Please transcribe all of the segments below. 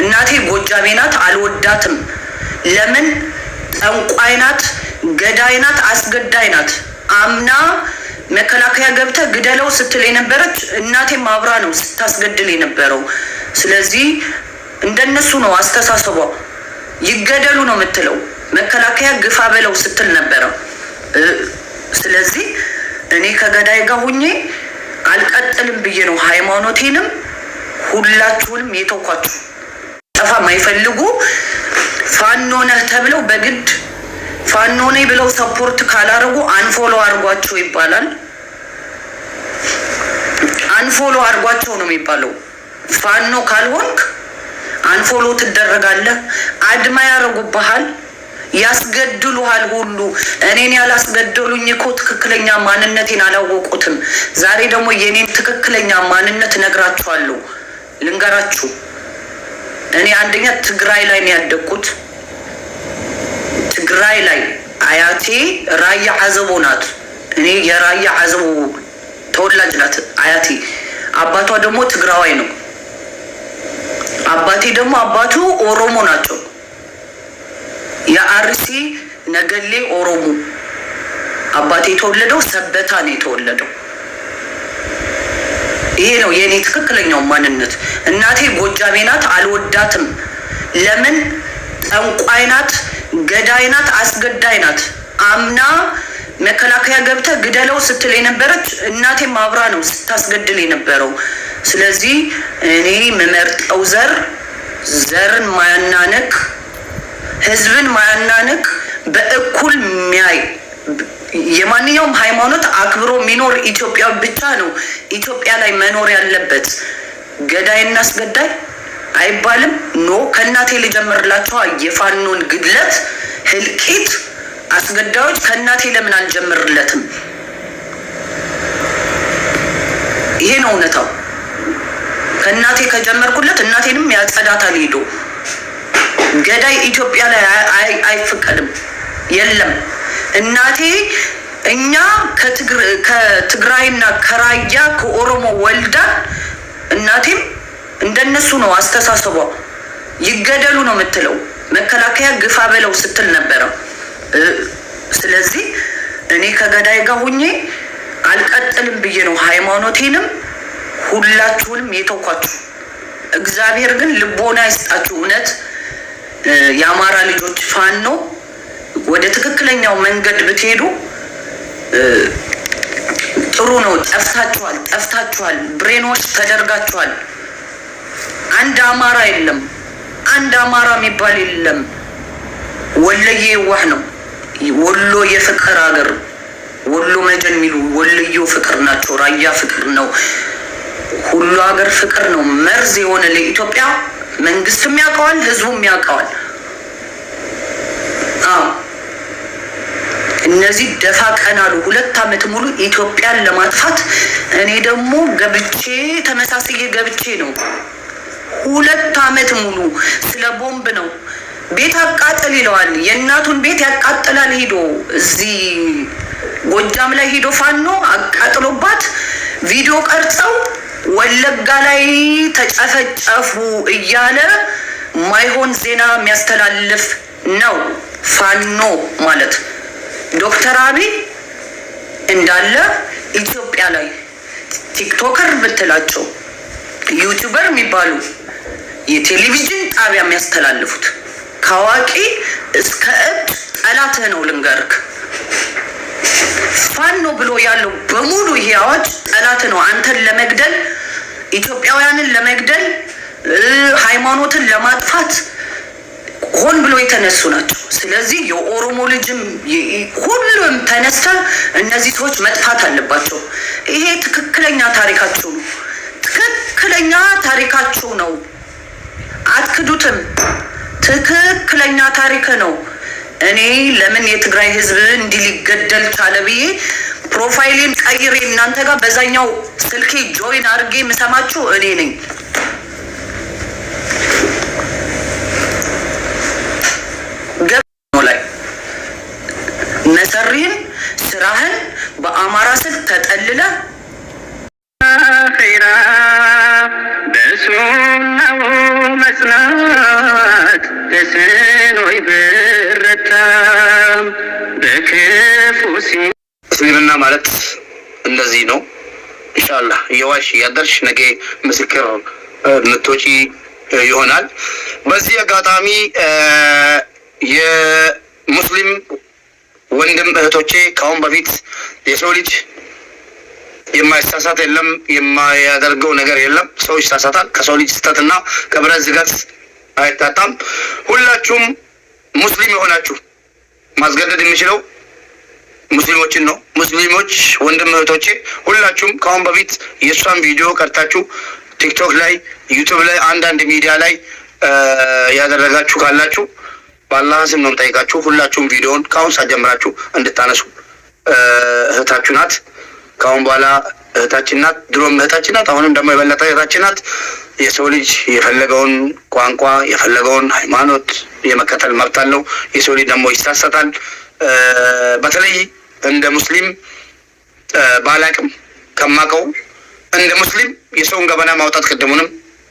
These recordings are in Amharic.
እናቴ ጎጃሜ ናት አልወዳትም ለምን ጠንቋይ ናት ገዳይ ናት አስገዳይ ናት አምና መከላከያ ገብተ ግደለው ስትል የነበረች እናቴ ማብራ ነው ስታስገድል የነበረው ስለዚህ እንደነሱ ነው አስተሳሰቧ ይገደሉ ነው የምትለው መከላከያ ግፋ በለው ስትል ነበር ስለዚህ እኔ ከገዳይ ጋር ሆኜ አልቀጥልም ብዬ ነው ሃይማኖቴንም ሁላችሁንም የተውኳችሁ ጠፋ ማይፈልጉ ፋኖ ነህ ተብለው በግድ ፋኖ ነኝ ብለው ሰፖርት ካላረጉ አንፎሎ አርጓቸው ይባላል አንፎሎ አርጓቸው ነው የሚባለው ፋኖ ካልሆንክ አንፎሎ ትደረጋለህ አድማ ያረጉብሃል ያስገድሉሃል ሁሉ እኔን ያላስገደሉኝ እኮ ትክክለኛ ማንነቴን አላወቁትም ዛሬ ደግሞ የኔን ትክክለኛ ማንነት ነግራችኋለሁ ልንገራችሁ እኔ አንደኛ ትግራይ ላይ ነው ያደኩት ትግራይ ላይ አያቴ ራያ አዘቦ ናት እኔ የራያ አዘቦ ተወላጅ ናት አያቴ አባቷ ደግሞ ትግራዋይ ነው አባቴ ደግሞ አባቱ ኦሮሞ ናቸው የአርሲ ነገሌ ኦሮሞ አባቴ ተወለደው ሰበታ ነው የተወለደው ይሄ ነው የኔ ትክክለኛው ማንነት እናቴ ጎጃሜ ናት አልወዳትም ለምን ጠንቋይ ናት ገዳይ ናት አስገዳይ ናት አምና መከላከያ ገብተ ግደለው ስትል የነበረች እናቴ ማብራ ነው ስታስገድል የነበረው ስለዚህ እኔ መመርጠው ዘርን ማያናነክ ህዝብን ማያናነክ በእኩል ሚያይ የማንኛውም ሃይማኖት አክብሮ ሚኖር ኢትዮጵያ ብቻ ነው ኢትዮጵያ ላይ መኖር ያለበት ገዳይና አስገዳይ አይባልም ኖ ከናቴ ልጀምርላችሁ የፋኖን ግድለት ህልቂት አስገዳዮች ከናቴ ለምን አልጀምርለትም ይሄ ነው እውነታው ከናቴ ከጀመርኩለት እናቴንም ያጸዳታል ሄዶ ገዳይ ኢትዮጵያ ላይ አይፈቀድም የለም እናቴ እኛ ከትግራይና ከራያ ከኦሮሞ ወልዳ እናቴም እንደነሱ ነው አስተሳሰቧ ይገደሉ ነው የምትለው መከላከያ ግፋ በለው ስትል ነበር ስለዚህ እኔ ከገዳይ ጋር ሆኜ አልቀጥልም ብዬ ነው ሃይማኖቴንም ሁላችሁንም የተውኳችሁ እግዚአብሔር ግን ልቦና ይስጣችሁ እውነት የአማራ ልጆች ፋኖ ወደ ትክክለኛው መንገድ ብትሄዱ ጥሩ ነው ጠፍታችኋል ብሬኖች ተደርጋችኋል አንድ አማራ የለም አንድ አማራ የሚባል የለም ወለዬ ዋህ ነው ወሎ የፍቅር ሀገር ወሎ መጀን ሚሉ ወለዮ ፍቅር ናቸው ራያ ፍቅር ነው ሁሉ ሀገር ፍቅር ነው መርዝ የሆነ ለኢትዮጵያ መንግስትም ያውቀዋል ህዝቡም ያውቀዋል እነዚህ ደፋ ቀናሉ 2 አመት ሙሉ ኢትዮጵያን ለማጥፋት እኔ ደግሞ ተመሳሳይ ገብቼ ነው 2 አመት ሙሉ ስለ ቦምብ ነው ቤት አቃጥል ይለዋል የእናቱን ቤት ያቃጥላል ሄዶ እዚህ ጎጃም ላይ ሄዶ ፋኖ አቃጥሎባት ቪዲዮ ቀርጸው ወለጋ ላይ ተጨፈጨፉ እያለ ማይሆን ዜና የሚያስተላልፍ ነው ፋኖ ማለት ዶክተር አብይ እንዳለ ኢትዮጵያ ላይ ቲክቶከር ብትላቸው ዩቲዩበር የሚባሉ የቴሌቪዥን ጣቢያ የሚያስተላልፉት ካዋቂ እስከ እብድ ጠላት ነው ልንገርክ ፋኖ ብሎ ያለው በሙሉ ይሄ አዋጅ ጠላት ነው አንተን ለመግደል ኢትዮጵያውያንን ለመግደል ሃይማኖትን ለማጥፋት ሆን ብሎ የተነሱ ናቸው ስለዚህ የኦሮሞ ልጅም ሁሉም ተነስተ እነዚህ ሰዎች መጥፋት አለባቸው ይሄ ትክክለኛ ታሪካቸው ነው አትክዱትም ትክክለኛ ታሪክ ነው እኔ ለምን የትግራይ ህዝብ እንዲሊገደል ቻለ ብዬ ፕሮፋይሌን ቀይሬ እናንተ ጋር በዛኛው ስልኬ ጆይን አድርጌ ምሰማችሁ እኔ ነኝ ላይ መሰሪን ስራህን በአማራ ስል ተጠልለ ኸይራ በሱናው መስና ተስኖ ይበረታም በክፉ እስልምና ማለት እንደዚህ ነው። ኢንሻአላህ የዋሽ ያደርሽ ነገ ምስክር ምትወጪ ይሆናል። በዚህ አጋጣሚ የሙስሊም ወንድም እህቶቼ ካሁን በፊት የሰው ልጅ የማይሳሳት የለም፣ የማያደርገው ነገር የለም። ሰው ይሳሳታል። ከሰው ልጅ ስህተትና ከብረት ዝገት አይታጣም። ሁላችሁም ሙስሊም የሆናችሁ ማስገደድ የሚችለው ሙስሊሞችን ነው። ሙስሊሞች ወንድም እህቶቼ ሁላችሁም ካሁን በፊት የእሷን ቪዲዮ ቀርታችሁ ቲክቶክ ላይ፣ ዩቱብ ላይ፣ አንዳንድ ሚዲያ ላይ ያደረጋችሁ ካላችሁ በአላህ ስም ነው የምጠይቃችሁ። ሁላችሁም ቪዲዮውን ካሁን ሳትጀምራችሁ እንድታነሱ። እህታችሁ ናት። ካሁን በኋላ እህታችን ናት። ድሮም እህታችን ናት። አሁንም ደግሞ የበለጠ እህታችን ናት። የሰው ልጅ የፈለገውን ቋንቋ የፈለገውን ሃይማኖት የመከተል መብት አለው። የሰው ልጅ ደግሞ ይሳሳታል። በተለይ እንደ ሙስሊም ባላቅም ከማቀው እንደ ሙስሊም የሰውን ገበና ማውጣት ቅድሙንም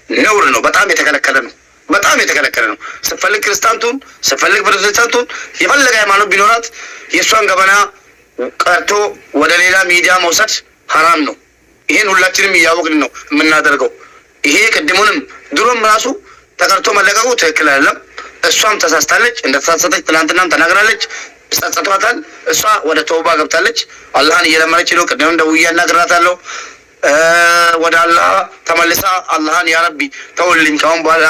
ነውር ነው። በጣም የተከለከለ ነው። በጣም የተከለከለ ነው። ስፈልግ ክርስቲያንቱን ስፈልግ ፕሮቴስታንቱን የፈለገ ሃይማኖት ቢኖራት የእሷን ገበና ቀርቶ ወደ ሌላ ሚዲያ መውሰድ ሐራም ነው። ይሄን ሁላችንም እያወቅን ነው የምናደርገው። ይሄ ቅድሙንም ድሮም ራሱ ተቀርቶ መለቀቁ ትክክል አይደለም። እሷም ተሳስታለች። እንደተሳሳተች ትናንትናም ተናግራለች። ጸጸቷታል። እሷ ወደ ተውባ ገብታለች። አላህን እየለመነች ነው። ቅድም ደውዬ አናግራታለሁ። ወደ አላህ ተመልሳ አላህን ያ ረቢ ተውልኝ ካሁን በኋላ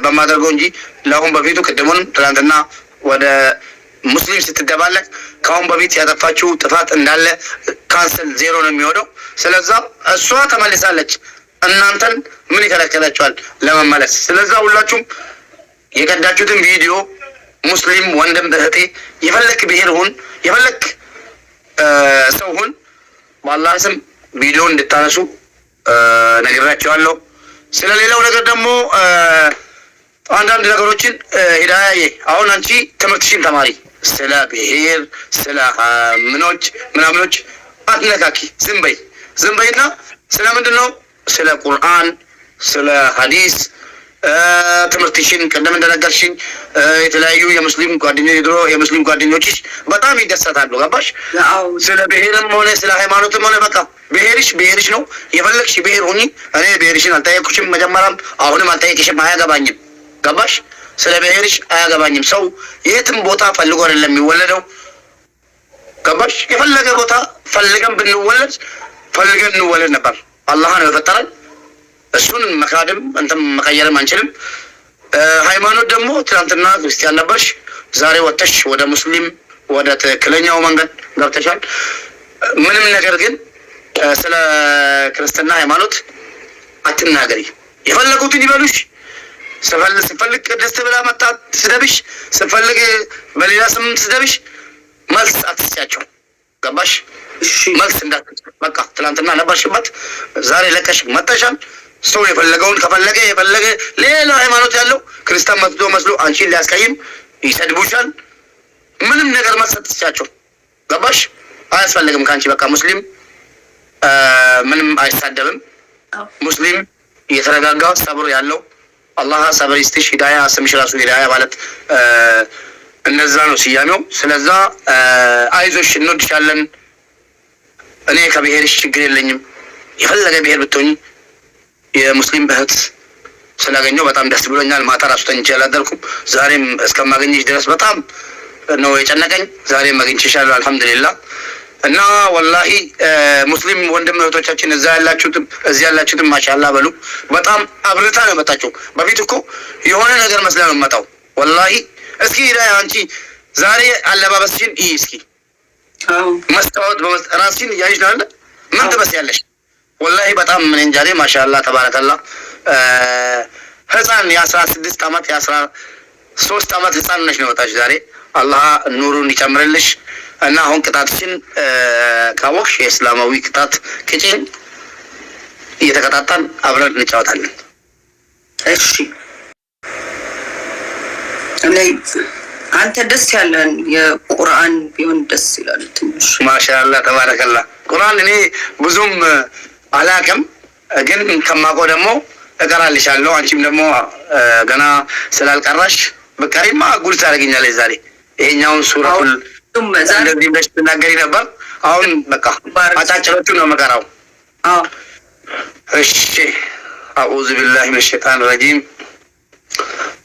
በማደርገው እንጂ ለአሁን በፊቱ ቅድሙንም ትናንትና ወደ ሙስሊም ስትደባለቅ ካሁን በፊት ያጠፋችው ጥፋት እንዳለ ካንሰል ዜሮ ነው የሚወደው። ስለዛ እሷ ተመልሳለች። እናንተን ምን ይከለክላችኋል ለመመለስ? ስለዛ ሁላችሁም የቀዳችሁትን ቪዲዮ ሙስሊም ወንድም እህቴ የፈለክ ብሄር ሁን የፈለክ ሰው ሁን በአላህ ስም ቪዲዮ እንድታነሱ ነግራችኋለሁ። ስለሌላው ነገር ደግሞ አንዳንድ ነገሮችን ሂዳያዬ አሁን አንቺ ትምህርትሽን ተማሪ። ስለ ብሄር ስለ ምናምኖች አትነካኪ። ዝም በይና ስለ ምንድን ነው ስለ ቁርአን ስለ ሐዲስ ትምህርትሽን ቅድም እንደነገርሽኝ የተለያዩ የሙስሊም ጓደኞች ድሮ የሙስሊም ጓደኞችሽ በጣም ይደሰታሉ። ገባሽ? ስለ ብሄርም ሆነ ስለ ሃይማኖትም ሆነ በቃ ብሄርሽ ነው። የፈለግሽ ብሄር ሁኚ። እኔ ብሄርሽን አልጠየቅኩሽም፣ መጀመሪያም አሁንም አልጠየቅሽም። አያገባኝም። ገባሽ? ስለ ብሄርሽ አያገባኝም። ሰው የትም ቦታ ፈልጎ አይደለም የሚወለደው። ገባሽ? የፈለገ ቦታ ፈልገን ብንወለድ ፈልገን እንወለድ ነበር። አላህ ነው የፈጠረን። እሱን መካድም እንትን መቀየርም አንችልም። ሃይማኖት ደግሞ ትናንትና ክርስቲያን ነበርሽ፣ ዛሬ ወጥተሽ ወደ ሙስሊም ወደ ትክክለኛው መንገድ ገብተሻል። ምንም ነገር ግን ስለ ክርስትና ሃይማኖት አትናገሪ። የፈለጉትን ይበሉሽ። ስፈልግ ቅድስት ብላ መጣ ስደብሽ፣ ስፈልግ በሌላ ስም ስደብሽ፣ መልስ አትስጫቸው። ገባሽ? መልስ እንዳትሰጪ። በቃ ትናንትና ነበርሽበት፣ ዛሬ ለቀሽ መጣሻል። ሰው የፈለገውን ከፈለገ የፈለገ ሌላ ሃይማኖት ያለው ክርስቲያን መስሎ አንቺን ሊያስቀይም ይሰድቡሻል። ምንም ነገር መልስ አትስጫቸው። ገባሽ? አያስፈልግም ከአንቺ በቃ ሙስሊም ምንም አይሳደብም። ሙስሊም የተረጋጋ ሰብር ያለው አላህ ሰብር ይስጥሽ። ሂዳያ ስምሽ ራሱ ሂዳያ ማለት እነዛ ነው ስያሜው። ስለዛ አይዞሽ፣ እንወድሻለን። እኔ ከብሄርሽ ችግር የለኝም። የፈለገ ብሄር ብትሆኝ የሙስሊም እህት ስላገኘው በጣም ደስ ብሎኛል። ማታ ራሱ ተኝቼ አላደርኩም። ዛሬም እስከማገኝሽ ድረስ በጣም ነው የጨነቀኝ። ዛሬም አግኝቼሻለሁ አልሐምዱሊላህ። እና ወላሂ ሙስሊም ወንድም እህቶቻችን እዛ ያላችሁትም እዚህ ያላችሁትም ማሻአላህ በሉ። በጣም አብርታ ነው መጣችሁ። በፊት እኮ የሆነ ነገር መስላ ነው መጣው። ወላሂ እስኪ አንቺ ዛሬ አለባበስሽን እስኪ መስታወት ራስሽን እያይሽ ነው አይደል? ምን ትመስያለሽ? ወላሂ በጣም ምን እንጃ ማሻአላህ ተባረከላህ። ህፃን የ16 ዓመት የ13 ዓመት ህፃን ነሽ ነው ወጣሽ ዛሬ። አላህ ኑሩን ይጨምርልሽ። እና አሁን ቅጣትሽን ካወቅሽ የእስላማዊ ቅጣት ቅጭን እየተቀጣጣን አብረን እንጫወታለን። እሺ እኔ አንተ ደስ ያለን የቁርአን ቢሆን ደስ ይላል ትንሽ። ማሻአላህ ተባረከላህ። ቁርአን እኔ ብዙም አላቅም፣ ግን ከማውቀው ደግሞ እቀራልሻለሁ። አንቺም ደግሞ ገና ስላልቀራሽ በቀሪማ ጉድ ታደርገኛለች ዛሬ። ይሄኛውን ሱረቱል እንደዚህ ብለሽ ትናገሪ ነበር። አሁን በቃ አጫጭሮቹ ነው መቀራው። እሺ አዑዙ ቢላሂ ሚነ ሸይጣን ረጂም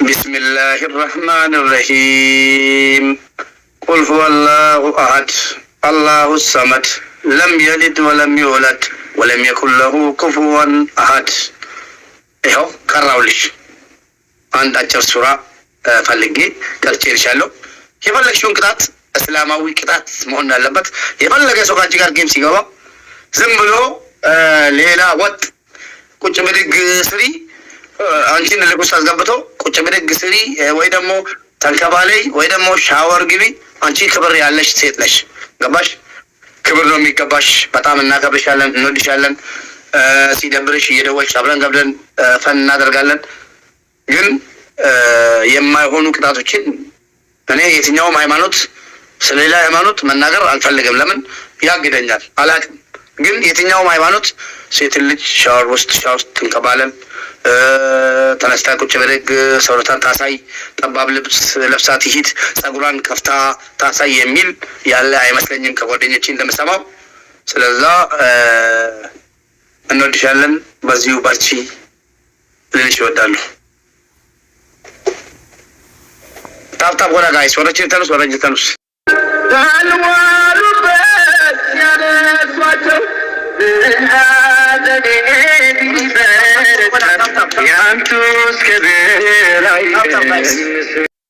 ቢስሚላሂ ረህማን ረሂም ቁል ሁወላሁ አሐድ አላሁ ሰመድ ለም የሊድ ወለም ይውለድ ወለም የኩን ለሁ ኩፉወን አሐድ። ይኸው ቀራውልሽ አንድ አጭር ሱራ ፈልጌ ቀርጬልሻለሁ። የፈለግሽውን ቅጣት እስላማዊ ቅጣት መሆን አለበት። የፈለገ ሰው ከአንቺ ጋር ጌም ሲገባ ዝም ብሎ ሌላ ወጥ ቁጭ ብድግ ስሪ አንቺን ልቁስ አስገብቶ ቁጭ ብድግ ስሪ ወይ ደግሞ ተንከባለይ ወይ ደግሞ ሻወር ግቢ። አንቺ ክብር ያለሽ ሴት ነሽ። ገባሽ? ክብር ነው የሚገባሽ። በጣም እናከብርሻለን፣ እንወድሻለን። ሲደብርሽ እየደወልሽ አብረን ገብረን ፈን እናደርጋለን። ግን የማይሆኑ ቅጣቶችን እኔ የትኛውም ሃይማኖት ስለሌላ ሃይማኖት መናገር አልፈልግም። ለምን ያግደኛል አላውቅም። ግን የትኛውም ሃይማኖት ሴትን ልጅ ሻወር ውስጥ ትንከባለን፣ ተነስታ ቁጭ ብድግ ሰውነቷን ታሳይ፣ ጠባብ ልብስ ለብሳ ትሂድ፣ ጸጉሯን ከፍታ ታሳይ የሚል ያለ አይመስለኝም ከጓደኞቼ እንደምሰማው። ስለዛ እንወድሻለን፣ በዚሁ በርቺ ልልሽ እወዳለሁ። ታብታብ ሆና ጋይስ ወረጅ ተነስ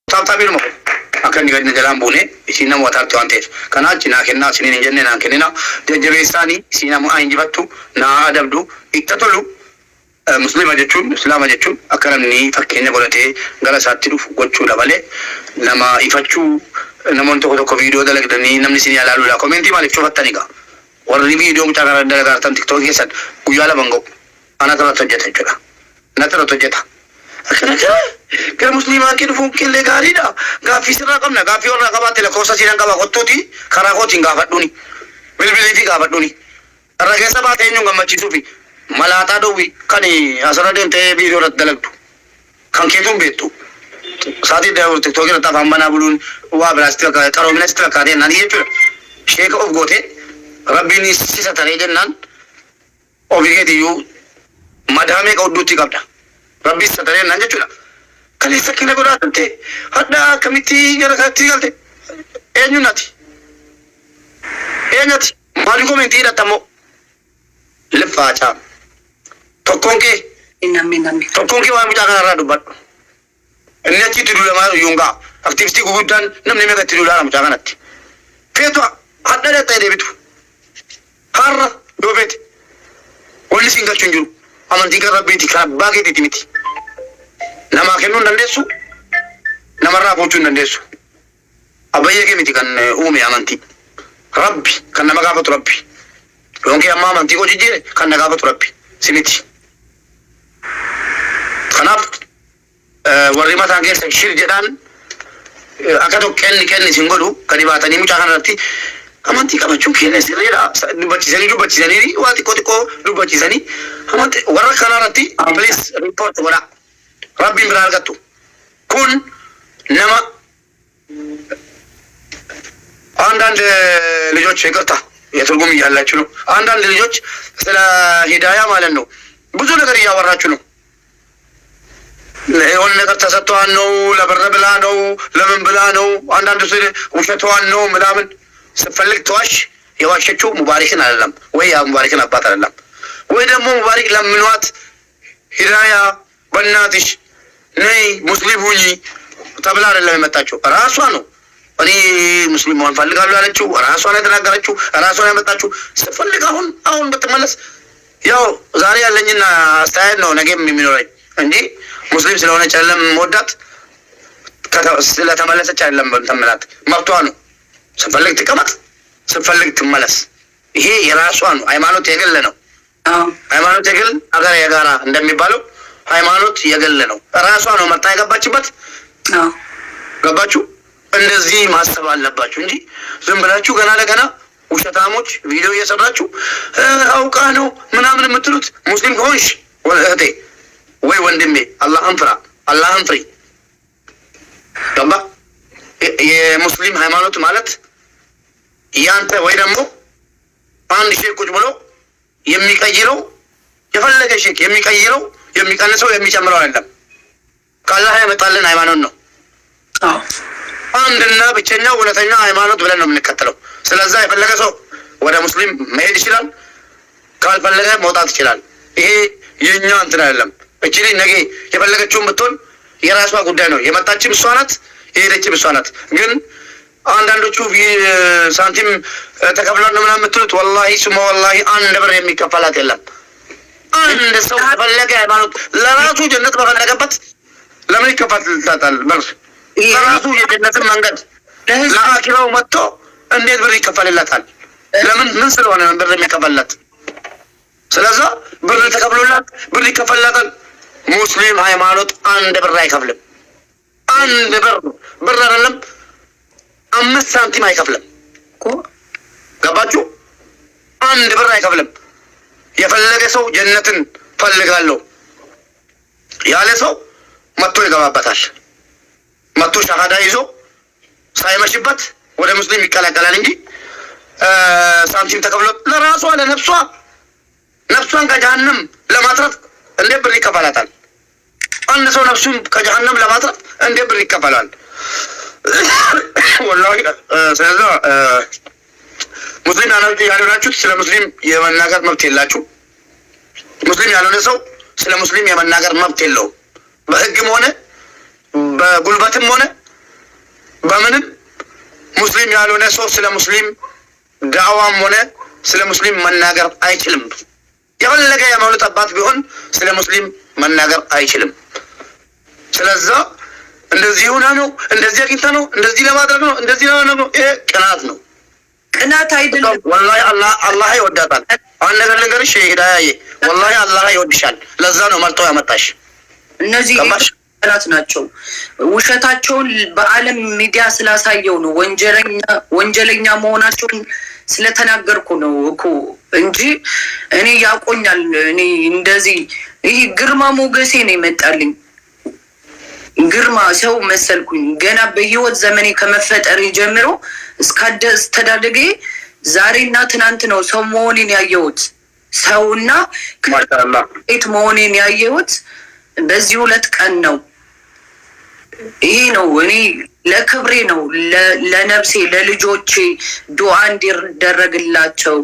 ታብታቢል ሞ አከኒ ገድነ ጀላን ቡኔ ሲነሙ ወታርቱ አንቴፍ ከናች ናከና ሲኒን ጀነ ናከና ደጀቤሳኒ ሲነሙ አይንጅበቱ ና አደብዱ ይተተሉ ሙስሊም አጀቹን እስላም አጀቹን አከረምኒ ፈከኛ ጎለቴ ገለሳቲ ዱፍ ጎቹ ለበለ ለማ ይፈቹ ነሞንቶ ኮቶ ቪዲዮ ደለግደኒ ነምኒ ሲኒ ያላሉ ላ ኮሜንቲ ማለት ጩፈተኒጋ ወርሪ ቪዲዮ ሙጫ ጋር ደለጋርተን ቲክቶክ የሰድ ጉያለ መንጎ አናተራቶ ጀተ ይችላል ነተራቶ ጀታ ከሙስሊማን ከዱፉ ከለ ጋሪዳ ጋፊ ስራ ቀምና ጋፊ ወራ ቀባቴ ለኮሳ ሲናን ቀባ ቆቶቲ ከራቆቲን ጋፈዱኒ ብልብሊቲ ጋፈዱኒ ረገሰ ባቴኙ ገመቺሱፊ መላጣ ዶዊ ከኒ አሰረደን ተ ቪዲዮ ረደለግቱ ከንኬቱን ቤቱ ሳቲ ዳውር ቲክቶክ ረጣ ፈማና ብሉን ዋ ብላስቲክ ቀሮ ሚኒስትር ካዴ ናኒ የቹ ሼክ ኦፍ ጎቴ ረቢኒ ሲሰተሬ ጀናን ኦቢጌዲዩ ማዳሜ ቀውዱቲ ቀብዳ ረቢ ሰተሬ ናን ጀቹላ ከሌ ሰኪነ ጎዳቴ ሀዳ ከሚቲ ገረካቲ ጋልቴ ኤኙናቲ ማሊ ኮሜንቲ ዳተሞ ልፋጫ ቶኮንኬ ቶኮንኬ ዋን ሙጫ ካራ ዱባዱ እነቺ ትዱ ለማሩ ዩንጋ አክቲቪስቲ ጉጉዳን ነምን የሚያገት ትዱ ላራ ሙጫ ካናቲ ፌቷ ሀዳለ ታይደብቱ ሀራ ዶቤት ወልሲ እንጋቹ እንጁ አማንቲ ከረቤቲ ካባጌቲ ቲሚቲ nama kennu dandeessu namarraa gochuu dandeessu abayye kemiti kan uume amantii rabbi kan nama gaafatu rabbi yoonkee amma amantii ko jijjiire kan na gaafatu rabbi simiti kanaaf warri mataan keessa shir jedhaan akka tokko kenni sin godhu kan dhibaatanii mucaa kanarratti amantii qabachuun keenya sirriidha. Dubbachiisanii waa xiqqoo dubbachiisanii amantii warra kanarratti please report godhaa. ربي مرارقتو كون نما አንዳንድ ልጆች ይቅርታ የትርጉም እያላችሁ ነው። አንዳንድ ልጆች ስለ ሂዳያ ማለት ነው ብዙ ነገር እያወራችሁ ነው። የሆነ ነገር ተሰጥቷን ነው፣ ለብር ብላ ነው፣ ለምን ብላ ነው፣ አንዳንድ ስለ ውሸቷን ነው ምናምን ስትፈልግ ተዋሽ። የዋሸችው ሙባሪክን አይደለም ወይ ያ ሙባሪክን አባት አይደለም ወይ ደግሞ ሙባሪክ ለምኗት ሂዳያ በእናትሽ ነይ ሙስሊም ሁኚ ተብላ አይደለም የመጣችው፣ ራሷ ነው እኔ ሙስሊም መሆን ፈልጋለሁ ያለችው፣ ራሷ ነው የተናገረችው፣ ራሷ ነው ያመጣችው። ስትፈልግ አሁን ብትመለስ ያው ዛሬ ያለኝና አስተያየት ነው ነገም የሚኖረኝ እንጂ ሙስሊም ስለሆነች አይደለም ወዳት ስለተመለሰች አይደለም ተመላት መብቷ ነው። ስትፈልግ ትቀመጥ፣ ስትፈልግ ትመለስ። ይሄ የራሷ ነው። ሃይማኖት የግል ነው። ሃይማኖት የግል አገር የጋራ እንደሚባለው ሃይማኖት የግል ነው። ራሷ ነው መጣ የገባችበት። ገባችሁ? እንደዚህ ማሰብ አለባችሁ እንጂ ዝም ብላችሁ ገና ለገና ውሸታሞች ቪዲዮ እየሰራችሁ አውቃ ነው ምናምን የምትሉት። ሙስሊም ከሆንሽ እህቴ ወይ ወንድሜ አላህን ፍራ፣ አላህን ፍሪ። ገባ? የሙስሊም ሃይማኖት ማለት ያንተ ወይ ደግሞ አንድ ሼክ ቁጭ ብሎ የሚቀይረው የፈለገ ሼክ የሚቀይረው የሚቀንሰው የሚጨምረው አይደለም። ከአላህ የመጣልን ሃይማኖት ነው። አንድና ብቸኛ እውነተኛ ሃይማኖት ብለን ነው የምንከተለው። ስለዛ የፈለገ ሰው ወደ ሙስሊም መሄድ ይችላል፣ ካልፈለገ መውጣት ይችላል። ይሄ የኛ እንትን አይደለም። እቺ ልጅ ነገ የፈለገችውን ብትሆን የራሷ ጉዳይ ነው። የመጣችም እሷ ናት፣ የሄደችም እሷ ናት። ግን አንዳንዶቹ ሳንቲም ተከፍሏል ነው ምናምን የምትሉት ወላሂ ስሙ ወላሂ አንድ ብር የሚከፈላት የለም። አንድ ሰው ፈለገ ሃይማኖት ለራሱ ጀነት በፈለገበት ለምን ይከፈላታል? ብር ለራሱ የጀነትን መንገድ ለአኪራው መጥቶ እንዴት ብር ይከፈልላታል? ለምን ምን ስለሆነ ብር የሚከፈላት? ስለዛ ብር ተከፍሎላት ብር ይከፈልላታል። ሙስሊም ሃይማኖት አንድ ብር አይከፍልም። አንድ ብር አይደለም 5 ሳንቲም አይከፍልም። ገባችሁ? አንድ ብር አይከፍልም። የፈለገ ሰው ጀነትን ፈልጋለሁ ያለ ሰው መጥቶ ይገባበታል። መጥቶ ሻሃዳ ይዞ ሳይመሽበት ወደ ሙስሊም ይቀላቀላል እንጂ ሳንቲም ተከፍሎ ለራሷ ነፍሷን ከጀሃነም ለማትረፍ እንዴት ብር ይከፈላታል? አንድ ሰው ነፍሱን ከጀሃነም ለማትረፍ እንዴት ብር ይከፈላል? ወላሂ ስለዛ ሙስሊም ያልሆናችሁት ስለ ሙስሊም የመናገር መብት የላችሁ። ሙስሊም ያልሆነ ሰው ስለ ሙስሊም የመናገር መብት የለውም። በህግም ሆነ በጉልበትም ሆነ በምንም ሙስሊም ያልሆነ ሰው ስለ ሙስሊም ዳዕዋም ሆነ ስለ ሙስሊም መናገር አይችልም። የፈለገ የሃይማኖት አባት ቢሆን ስለ ሙስሊም መናገር አይችልም። ስለዛ እንደዚህ ሆና ነው፣ እንደዚህ አግኝታ ነው፣ እንደዚህ ለማድረግ ነው፣ እንደዚህ ነው። ይሄ ቅናት ነው። ቅናት አይደለም። ወላሂ አላህ ይወዳታል። አንድ ነገር ልንገርሽ ሂዳያዬ፣ ወላሂ አላህ ይወድሻል። ለዛ ነው መርጦ ያመጣሽ። እነዚህ ቅናት ናቸው። ውሸታቸውን በዓለም ሚዲያ ስላሳየው ነው፣ ወንጀለኛ መሆናቸውን ስለተናገርኩ ነው እኮ እንጂ እኔ ያቆኛል። እኔ እንደዚህ ይህ ግርማ ሞገሴ ነው የመጣልኝ። ግርማ ሰው መሰልኩኝ። ገና በህይወት ዘመኔ ከመፈጠሬ ጀምሮ እስካስተዳደጌ ዛሬና ትናንት ነው ሰው መሆኔን ያየሁት። ሰውና ት መሆኔን ያየሁት በዚህ 2 ቀን ነው። ይሄ ነው እኔ ለክብሬ ነው፣ ለነፍሴ ለልጆቼ ዱዓ እንዲደረግላቸው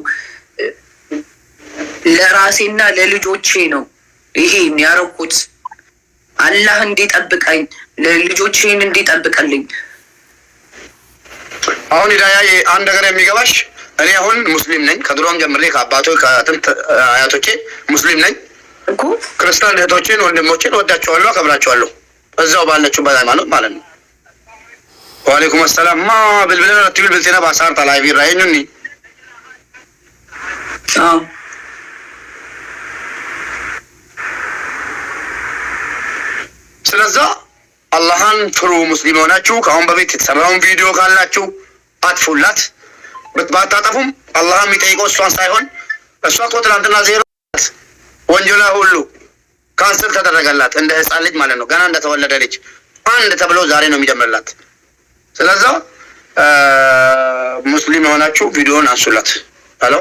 ለራሴና ለልጆቼ ነው ይሄን ያረኩት። አላህ እንዲጠብቀኝ ለልጆቼን እንዲጠብቀልኝ። አሁን ሂዳያ አንድ ነገር የሚገባሽ እኔ አሁን ሙስሊም ነኝ። ከድሮም ጀምሬ ከአባቶች ከጥንት አያቶቼ ሙስሊም ነኝ እኮ። ክርስቲያን እህቶቼን ወንድሞቼን ወዳቸዋለሁ፣ አከብራቸዋለሁ እዛው ባለችበት ሃይማኖት ማለት ነው። ወአለይኩም ሰላም ማ ብልብለ ረቲብል ብልቴና ባሳር ታላይ ቢራይኑኒ ስለዛ አላህን ፍሩ። ሙስሊም ሆናችሁ ከአሁን በፊት የተሰራውን ቪዲዮ ካላችሁ አጥፉላት። ባታጠፉም አላህ የሚጠይቀው እሷን ሳይሆን እሷ እኮ ትናንትና 0 ወንጀላ ሁሉ ካንሰል ተደረገላት እንደ ህፃን ልጅ ማለት ነው። ገና እንደተወለደ ልጅ አንድ ተብሎ ዛሬ ነው የሚጀምርላት። ስለዛ ሙስሊም የሆናችሁ ቪዲዮን አንሱላት። ሄሎ